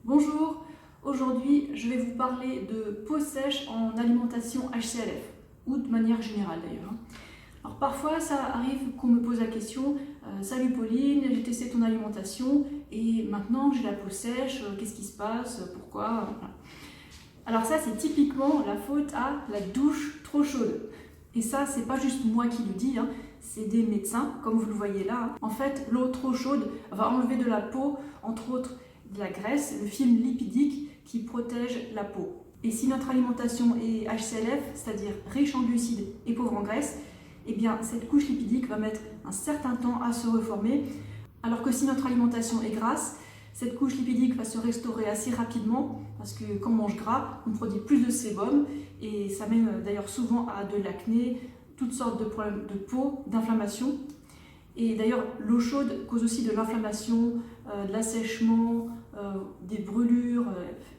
Bonjour, aujourd'hui je vais vous parler de peau sèche en alimentation HCLF, ou de manière générale d'ailleurs. Alors parfois ça arrive qu'on me pose la question Salut Pauline, j'ai testé ton alimentation et maintenant j'ai la peau sèche, qu'est-ce qui se passe, pourquoi ?» Voilà. Alors ça c'est typiquement la faute à la douche trop chaude. Et ça c'est pas juste moi qui le dis, c'est des médecins, comme vous le voyez là. En fait, l'eau trop chaude va enlever de la peau, entre autres, de la graisse, le film lipidique qui protège la peau. Et si notre alimentation est HCLF, c'est-à-dire riche en glucides et pauvre en graisse, eh bien cette couche lipidique va mettre un certain temps à se reformer, alors que si notre alimentation est grasse, cette couche lipidique va se restaurer assez rapidement, parce que quand on mange gras, on produit plus de sébum, et ça mène d'ailleurs souvent à de l'acné, toutes sortes de problèmes de peau, d'inflammation. Et d'ailleurs, l'eau chaude cause aussi de l'inflammation, de l'assèchement, des brûlures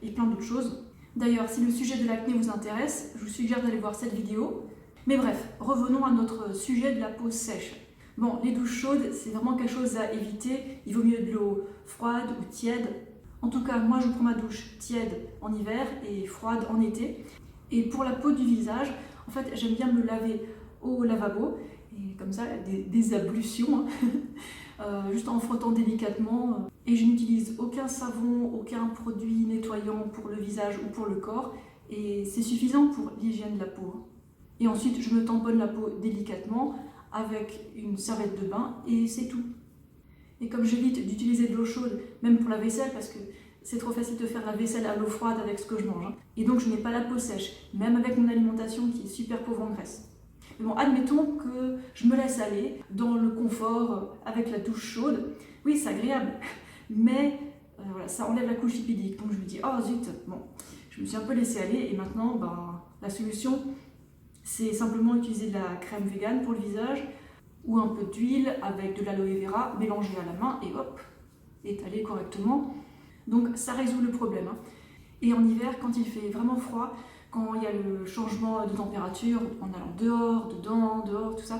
et plein d'autres choses. D'ailleurs, si le sujet de l'acné vous intéresse, je vous suggère d'aller voir cette vidéo. Mais bref, revenons à notre sujet de la peau sèche. Bon, les douches chaudes, c'est vraiment quelque chose à éviter. Il vaut mieux de l'eau froide ou tiède. En tout cas, moi je prends ma douche tiède en hiver et froide en été. Et pour la peau du visage, en fait, j'aime bien me laver au lavabo. Et comme ça, des ablutions, juste en frottant délicatement. Et je n'utilise aucun savon, aucun produit nettoyant pour le visage ou pour le corps. Et c'est suffisant pour l'hygiène de la peau. Et ensuite, je me tamponne la peau délicatement avec une serviette de bain et c'est tout. Et comme j'évite d'utiliser de l'eau chaude, même pour la vaisselle, parce que c'est trop facile de faire la vaisselle à l'eau froide avec ce que je mange. Et donc je n'ai pas la peau sèche, même avec mon alimentation qui est super pauvre en graisse. Mais bon, admettons que je me laisse aller dans le confort avec la douche chaude. Oui, c'est agréable, mais voilà, ça enlève la couche lipidique. Donc je me dis, oh zut, bon, je me suis un peu laissée aller et maintenant, la solution, c'est simplement utiliser de la crème végane pour le visage ou un peu d'huile avec de l'aloe vera mélangée à la main et hop, étalée correctement. Donc ça résout le problème. Et en hiver, quand il fait vraiment froid, quand il y a le changement de température, en allant dehors, dedans, dehors, tout ça,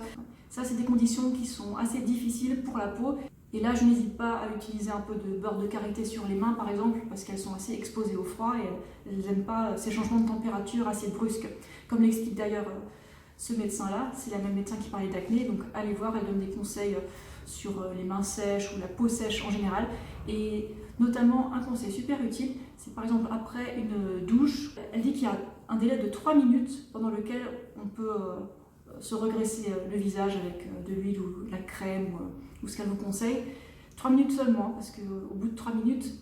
c'est des conditions qui sont assez difficiles pour la peau. Et là, je n'hésite pas à utiliser un peu de beurre de karité sur les mains, par exemple, parce qu'elles sont assez exposées au froid et elles n'aiment pas ces changements de température assez brusques. Comme l'explique d'ailleurs ce médecin-là, c'est la même médecin qui parlait d'acné, donc allez voir, elle donne des conseils sur les mains sèches ou la peau sèche en général. Et notamment, un conseil super utile, c'est par exemple après une douche, elle dit qu'il y a un délai de 3 minutes pendant lequel on peut se regraisser le visage avec de l'huile ou de la crème ou ce qu'elle vous conseille. 3 minutes seulement, parce qu'au bout de 3 minutes,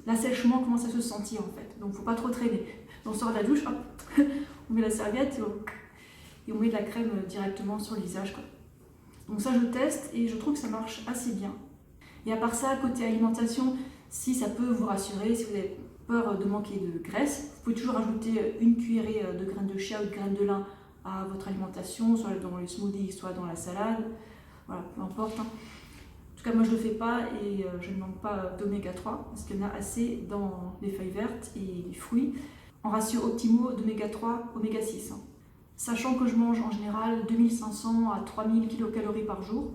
l'assèchement commence à se sentir en fait. Donc il ne faut pas trop traîner. On sort de la douche, hop, on met la serviette et on met de la crème directement sur le visage, quoi. Donc ça je teste et je trouve que ça marche assez bien. Et à part ça, côté alimentation, si ça peut vous rassurer, si vous avez peur de manquer de graisse, vous pouvez toujours ajouter une cuillerée de graines de chia ou de graines de lin à votre alimentation, soit dans les smoothies, soit dans la salade, voilà, peu importe. En tout cas, moi je ne le fais pas et je ne manque pas d'oméga 3 parce qu'il y en a assez dans les feuilles vertes et les fruits, en ratio optimaux d'oméga 3, oméga 6. Sachant que je mange en général 2500 à 3000 kcal par jour.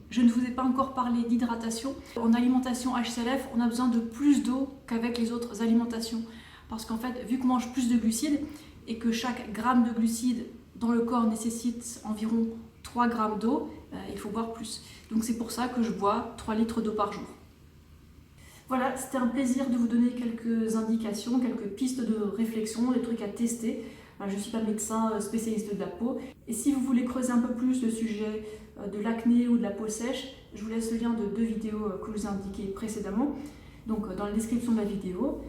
Je ne vous ai pas encore parlé d'hydratation. En alimentation HCLF, on a besoin de plus d'eau qu'avec les autres alimentations. Parce qu'en fait, vu qu'on mange plus de glucides et que chaque gramme de glucides dans le corps nécessite environ 3 grammes d'eau, il faut boire plus. Donc c'est pour ça que je bois 3 litres d'eau par jour. Voilà, c'était un plaisir de vous donner quelques indications, quelques pistes de réflexion, des trucs à tester. Je ne suis pas médecin spécialiste de la peau. Et si vous voulez creuser un peu plus le sujet de l'acné ou de la peau sèche, je vous laisse le lien de 2 vidéos que je vous ai indiquées précédemment, donc dans la description de la vidéo.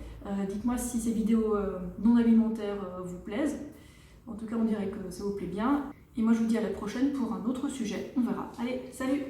Dites-moi si ces vidéos non alimentaires vous plaisent. En tout cas, on dirait que ça vous plaît bien. Et moi, je vous dis à la prochaine pour un autre sujet. On verra. Allez, salut!